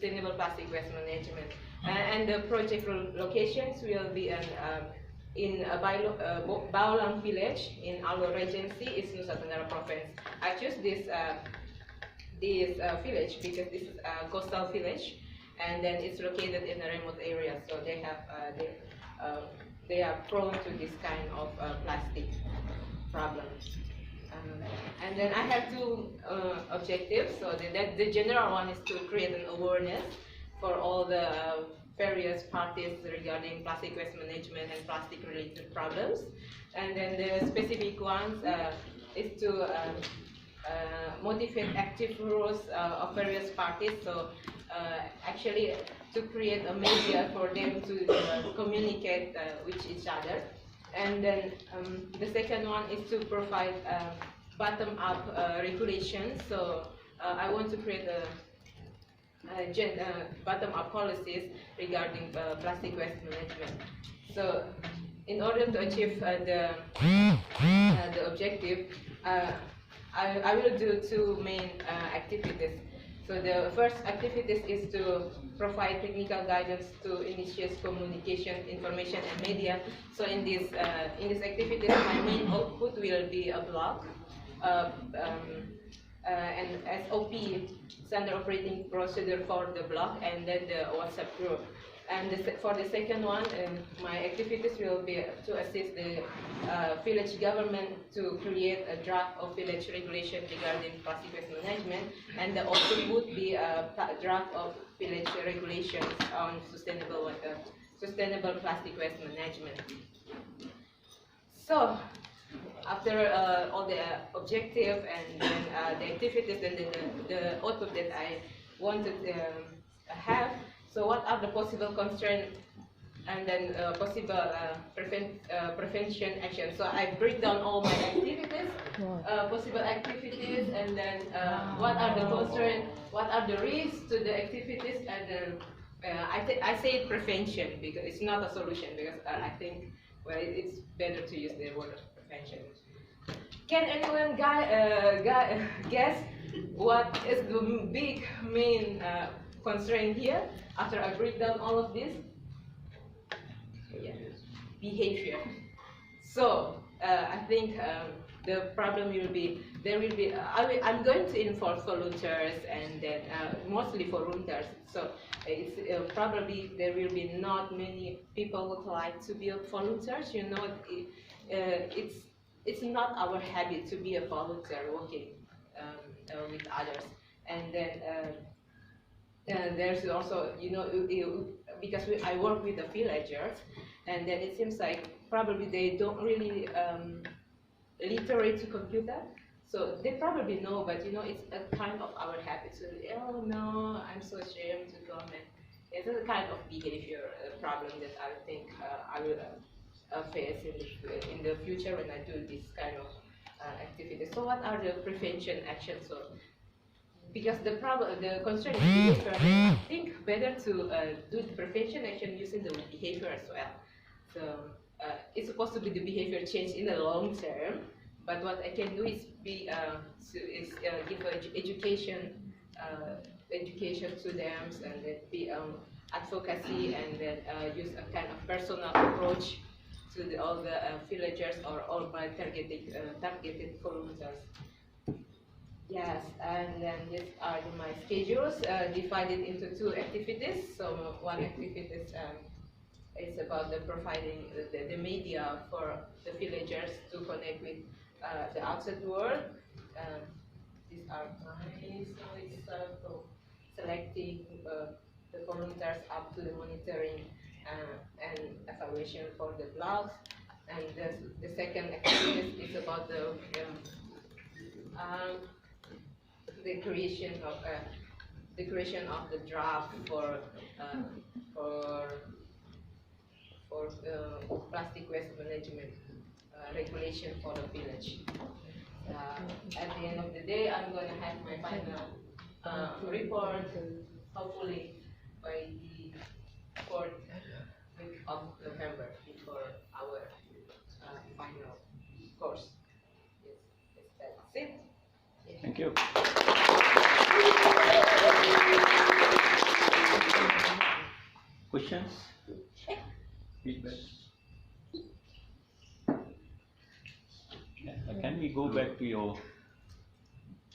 sustainable plastic waste management. And the project locations will be in Baulang village in Alor Regency, East Nusa Tenggara province. I choose this village because this is a coastal village, and then it's located in a remote area, so they are prone to this kind of plastic problems. And then I have two objectives. So the general one is to create an awareness for all the various parties regarding plastic waste management and plastic related problems. And then the specific ones is to motivate active roles of various parties. So actually to create a media for them to communicate with each other. And then the second one is to provide bottom-up regulations. So I want to create bottom-up policies regarding plastic waste management. So in order to achieve the objective, I will do two main activities. So the first activities is to provide technical guidance to initiate communication, information, and media. So in this activities, my main output will be a blog, and SOP, standard operating procedure for the blog, and then the WhatsApp group. And for the second one, my activities will be to assist the village government to create a draft of village regulation regarding plastic waste management, and the output would be a draft of village regulations on sustainable plastic waste management. So after all the objective and then the activities and the output that I wanted to have, so what are the possible concerns and then possible prevention actions? So I break down all my activities, possible activities, and then what are the concerns, what are the risks to the activities, and then I say prevention because it's not a solution, because I think it's better to use the word prevention. Can anyone guess what is the big main constraint here after I break down all of this? Yeah. Behavior. So I think the problem will be I'm going to involve volunteers, and then mostly volunteers. So it's probably there will be not many people who would like to be volunteers. You know, it's not our habit to be a volunteer working with others, and then. There's also, you know, because I work with the villagers, and then it seems like probably they don't really literate to computer, so they probably know, but you know, it's a kind of our habit. So, oh no, I'm so ashamed to come, and it's a kind of behavior problem that I think I will face in the future when I do this kind of activities. So what are the prevention actions? So, because the concern is behavior, I think better to do the prevention action using the behavior as well. So it's supposed to be the behavior change in the long term, but what I can do is give education to them, and then be advocacy, and then use a kind of personal approach to all the villagers or all my targeted volunteers. Yes, and then these are my schedules divided into two activities. So one activity is about providing the media for the villagers to connect with the outside world. These are mine, so it's selecting the volunteers up to the monitoring and evaluation for the blogs. And the second activity is about the creation of the draft for plastic waste management regulation for the village. At the end of the day, I'm going to have my final report, hopefully by the 4th week of November, before our final course. Yes, that's it. Yeah. Thank you. Questions? Feedback? Yeah. Can we go back to your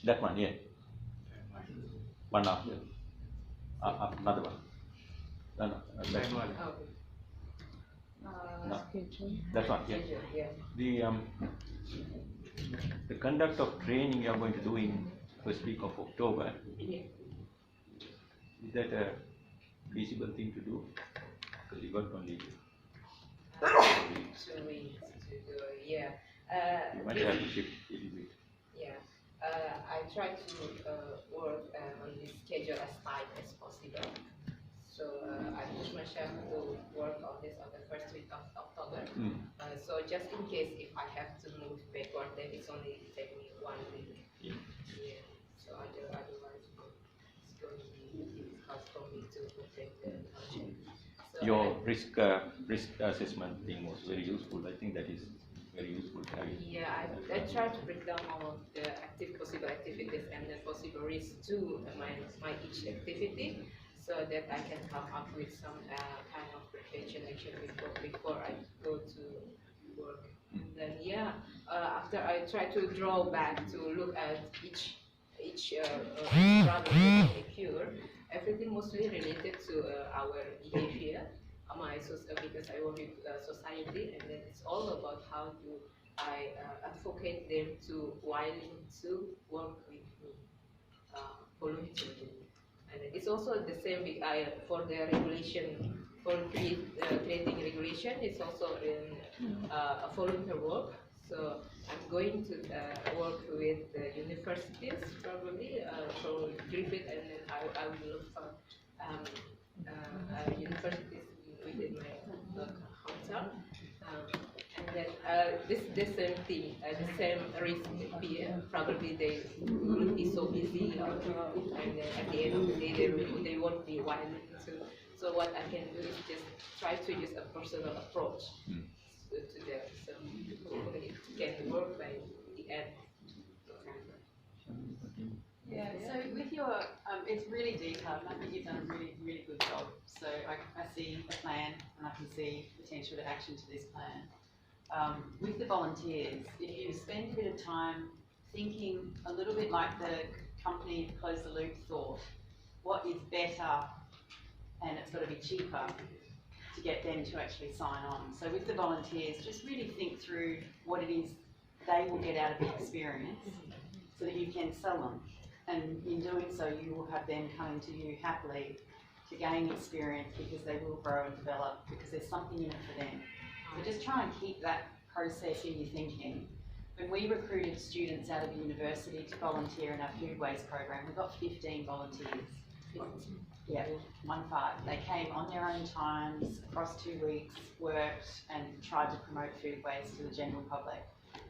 that one? Yeah. One after. Another one. No. That one. No. That one. Yeah. The conduct of training you are going to do in first week of October. Yeah. Is that a feasible thing to do? Because you got only 2 weeks to do. Yeah. you might have to shift a little bit. Yeah. I try to work on this schedule as tight as possible. So I push myself to work on this on the first week of October. So just in case if I have to move backward, then it's only take me 1 week. Yeah. Yeah. So otherwise it's going to be difficult for me to take the project. So Your risk assessment thing was very useful. I think that is very useful to have it. Yeah, I try to break down all of the possible activities and the possible risks to my each activity, so that I can come up with some kind of prevention action before I go to work. And then after I try to draw back to look at each problem that may occur, everything mostly related to our behavior. Because I work with society, and then it's all about how do I advocate them to willing to work with me voluntarily. And it's also the same for the regulation, for creating regulation. It's also in a volunteer work. So I'm going to work with the universities probably for Griffith, and then I will look for universities within my hometown. And then the same thing, the same risk appear. Probably they will be so busy, and then at the end of the day they won't be willing to. So what I can do is just try to use a personal approach to them. So hopefully it can work by the end. Yeah, so with your, it's really detailed, and I think you've done a really, really good job. So I see a plan, and I can see potential to action to this plan. With the volunteers, if you spend a bit of time thinking a little bit like the company Close the Loop thought, what is better and it's got to be cheaper to get them to actually sign on. So with the volunteers, just really think through what it is they will get out of the experience so that you can sell them. And in doing so, you will have them coming to you happily to gain experience, because they will grow and develop, because there's something in it for them. So just try and keep that process in your thinking. When we recruited students out of university to volunteer in our food waste program, we got 15 volunteers. Yeah, 15. They came on their own times, across 2 weeks, worked and tried to promote food waste to the general public.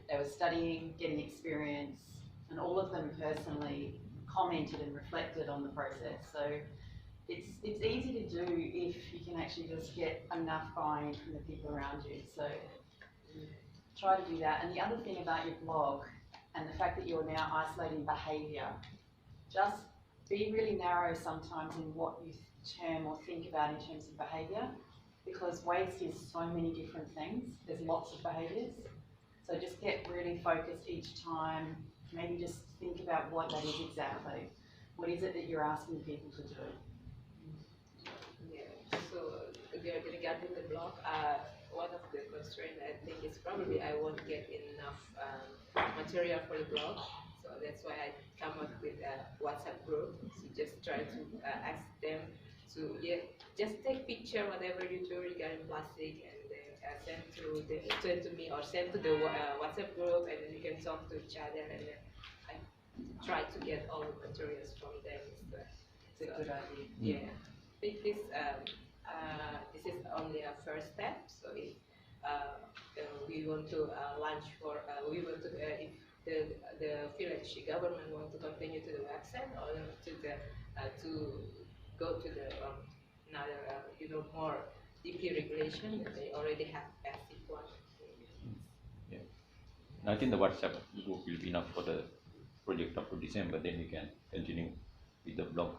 They were studying, getting experience, and all of them personally commented and reflected on the process. So it's easy to do if you can actually just get enough buy-in from the people around you. So try to do that. And the other thing about your blog and the fact that you're now isolating behaviour, just be really narrow sometimes in what you term or think about in terms of behaviour, because waste is so many different things. There's lots of behaviours. So just get really focused each time. Maybe just think about what that is exactly. What is it that you're asking people to do? Yeah, so regarding the blog, one of the constraints I think is probably I won't get enough material for the blog. So that's why I come up with a WhatsApp group. So just try to ask them to just take picture whatever you do regarding plastic, and then send to me or send to the WhatsApp group, and then we can talk to each other, and then I try to get all the materials from them. It's a good idea. Yeah, I think this is only a first step. So if we want to launch for we want to if the village government want to continue to the website, or to the to go to the another more deeply regulation, that they already have active one. Yeah, I think the WhatsApp group will be enough for the project up to December. Then you can continue with the blog.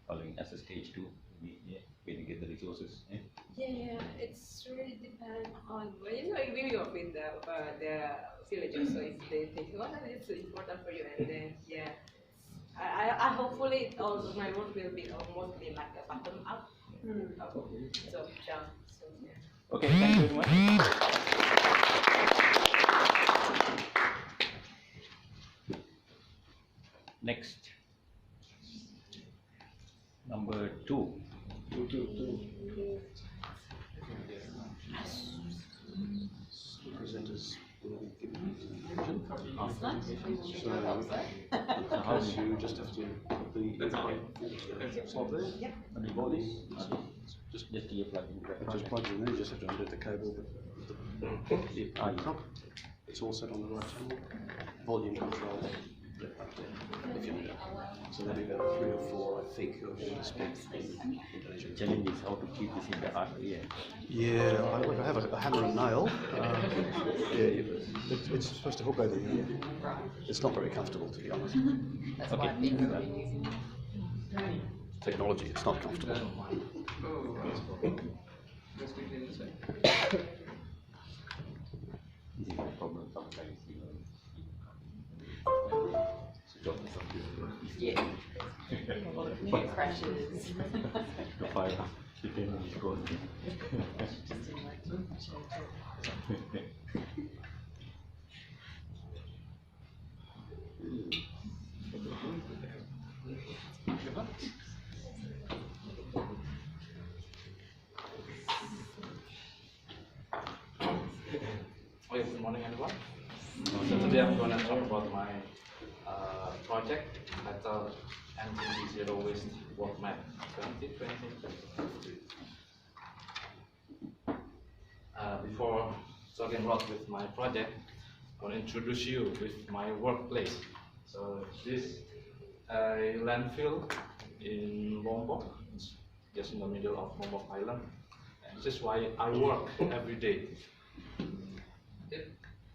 following as a stage 2, maybe, yeah, when you get the resources. Yeah. Yeah, it's really depend on you know we work with the villagers, so if they think what is important for you, and then yeah, I hopefully also my work will be mostly like a bottom up, so down. So yeah. Okay, thank you very much. Next, number 2. Presenters will give you information. So how do You just have to put the slot there. you do this? Just Just keep plugging the It just plugs in there, you just have to undo the cable. you know. It's all set on the right channel. Volume control, if you need it. So there'll be about 3 or 4, I think, who are going to speak in Indonesian. Challenge is how to keep this in the art ear. Yeah, I have a hammer and nail. It's supposed to hook over the ear. It's not very comfortable, to be honest. That's Okay. why I think we're using. Technology, it's not comfortable. This is the problem sometimes, you know. Yeah. It crashes. The fire, the camera is gone. Just in like, Okay, good morning everyone. So today I'm going to talk about my project titled MTB Zero Waste World Map 2020. Before talking about with my project, I want to introduce you with my workplace. So this a landfill in Lombok, it's just in the middle of Lombok Island. And this is why I work every day.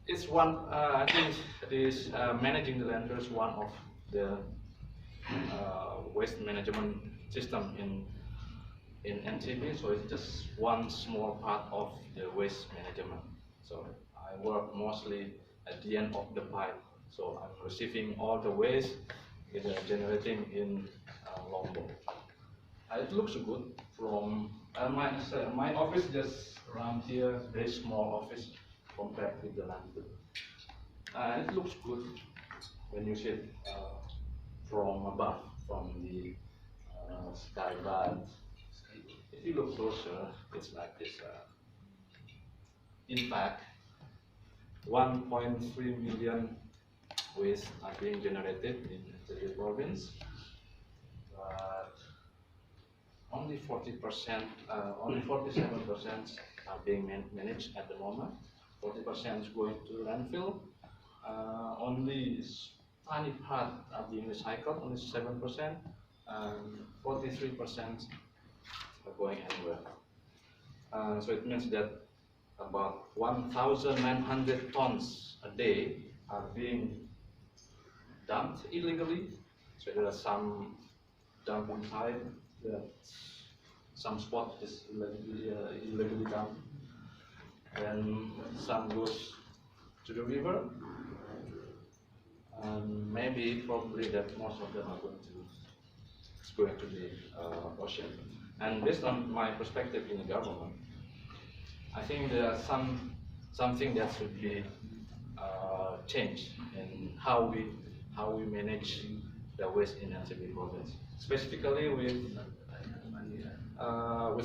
It's one, I think this managing the landfill is one of the waste management system in NTB, so it's just one small part of the waste management. So I work mostly at the end of the pipe, so I'm receiving all the waste generating in Lombok. It looks good from my office just around here, very small office compared with the landfill. It looks good when you see it from above, from the sky, but if you look closer, it's like this. In fact, 1.3 million waste are being generated in the province, but only 40%, only 47% are being managed at the moment. 40% is going to landfill. Only tiny part are being recycled, only 7%, and 43% are going anywhere. So it means that about 1,900 tons a day are being dumped illegally. So there are some dumped inside, some spot is illegally dumped, and some goes to the river, and maybe probably that most of them are going to the ocean. And based on my perspective in the government, I think there are something that should be changed in how we manage the waste in NTB province, specifically with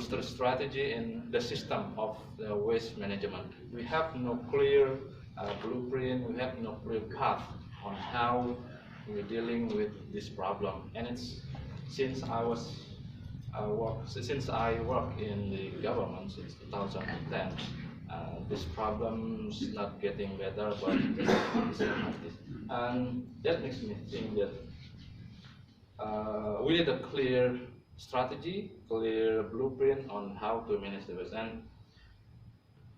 the strategy in the system of the waste management. We have no clear blueprint, we have no clear path on how we're dealing with this problem. And it's since I work in the government since 2010, this problem is not getting better, but it's not like this. And that makes me think that we need a clear strategy, clear blueprint on how to manage the waste. And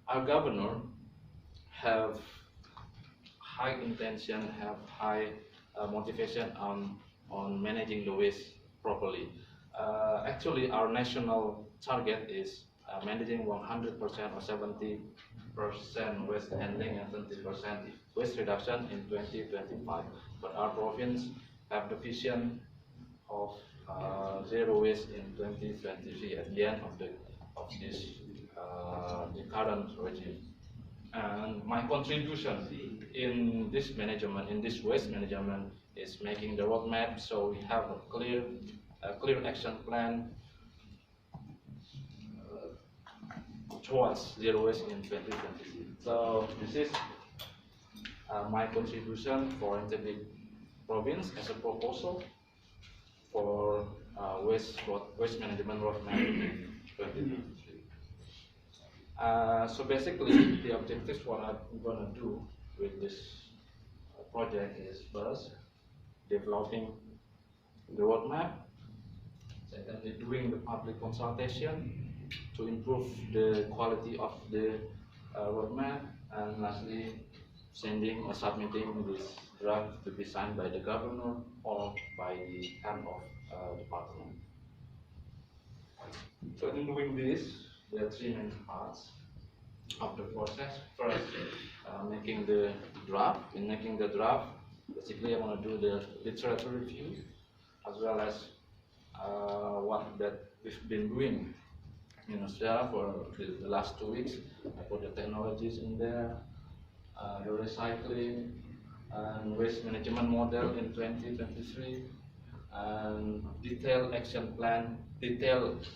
our governor have high intention, have high motivation on managing the waste properly. Actually, our national target is managing 100% or 70% waste handling and 20% waste reduction in 2025. But our province have the vision of zero waste in 2023 at the end of this the current regime. And my contribution in this management, in this waste management, is making the roadmap so we have a clear action plan towards zero waste in 2023. So this is my contribution for Ntb province as a proposal for waste management roadmap in 2023. So basically, the objectives what I'm going to do with this project is first, developing the roadmap, secondly, doing the public consultation to improve the quality of the roadmap, and lastly, sending or submitting this draft to be signed by the governor or by the head of department. So in doing this, there are three main parts of the process. First, making the draft. In making the draft, basically I want to do the literature review, as well as what that we've been doing in Australia for the last 2 weeks. I put the technologies in there, the recycling and waste management model in 2023, and detailed action plan, detailed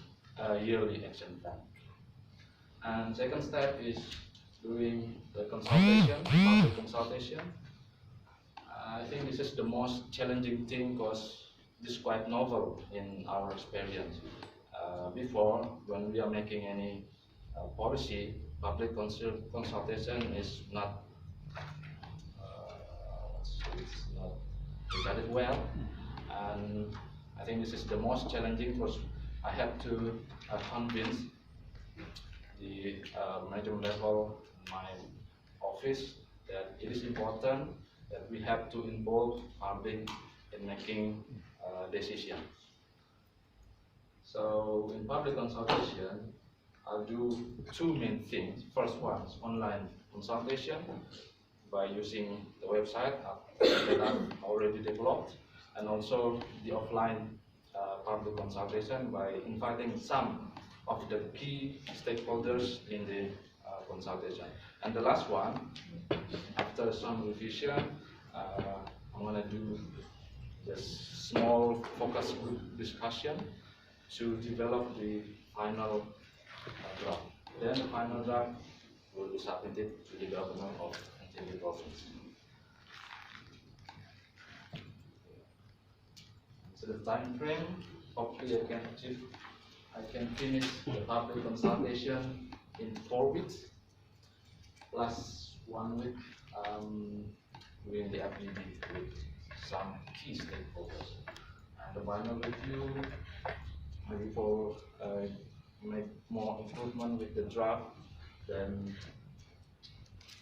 yearly action plan. And second step is doing the consultation, public consultation. I think this is the most challenging thing because this is quite novel in our experience. Before, when we are making any policy, public consultation is not regarded well, and I think this is the most challenging because I have to convince the management level in my office that it is important that we have to involve public in making decisions. So in public consultation, I'll do two main things. First one is online consultation by using the website that I've already developed, and also the offline public consultation by inviting some of the key stakeholders in the consultation. And the last one, after some revision, I'm going to do just small focus group discussion to develop the final draft. Then the final draft will be submitted to the governor of Ntb province. So the time frame, hopefully I can finish the public consultation in 4 weeks, plus 1 week doing the FDD with some key stakeholders. And the final review, maybe for make more improvement with the draft, then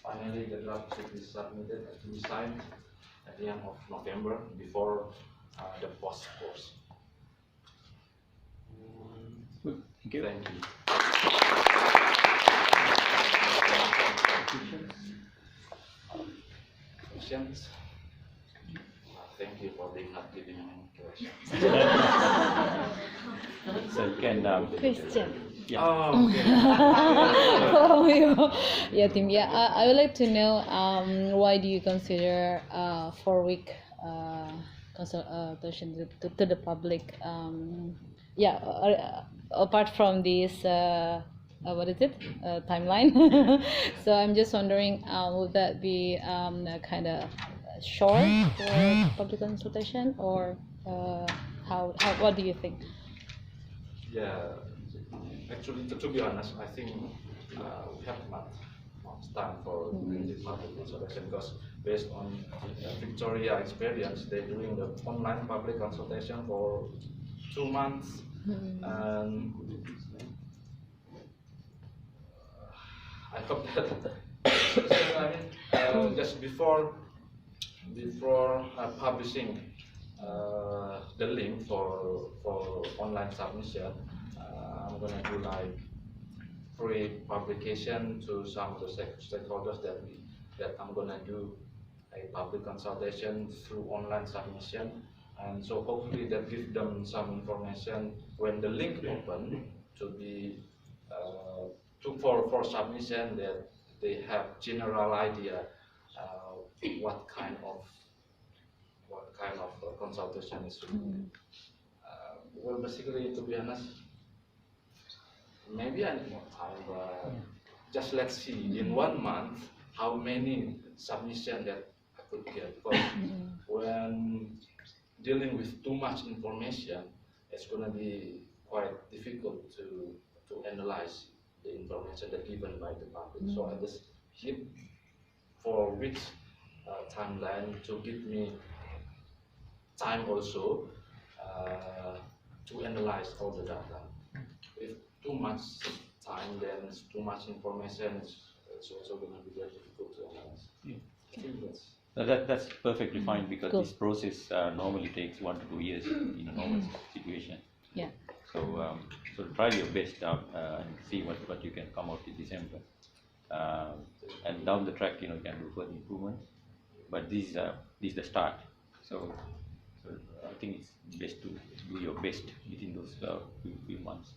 finally the draft should be submitted to be signed at the end of November before the post course. Thank you. Thank you. Questions? Thank you for not giving any questions. So you can Question. yeah. Oh, okay. From you. Yeah, Tim. Yeah, I would like to know why do you consider 4-week consultation to the public? Apart from this, what is it? Timeline. So I'm just wondering, would that be kind of short for public consultation, or how? What do you think? Yeah, actually, to be honest, I think we have not much time for doing the public consultation because based on Victoria experience, they're doing the online public consultation for 2 months, and I hope that just before publishing the link for online submission. I'm gonna do like pre-publication to some of the stakeholders that I'm gonna do a public consultation through online submission, and so hopefully that gives them some information when the link open to be for submission, that they have general idea what kind of consultation is needed. Well, basically, to be honest, maybe I need more time, but just let's see in 1 month how many submissions that I could get. Because when dealing with too much information, it's going to be quite difficult to analyze the information that given by the public. So I just keep for which timeline to give me time also to analyze all the data. If too much time, then it's too much information, it's also going to be very difficult to analyze. I think That's perfectly fine, because this process normally takes 1 to 2 years in a normal situation. Yeah. So try your best out and see what you can come out in December. And down the track, you can do further improvements. But this is the start. So I think it's best to do your best within those few months.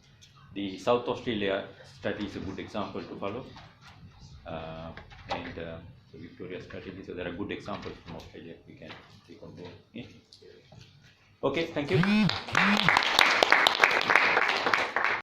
The South Australia strategy is a good example to follow, and the Victoria strategy. So there are good examples from Australia we can take on board. Yeah. Okay, thank you.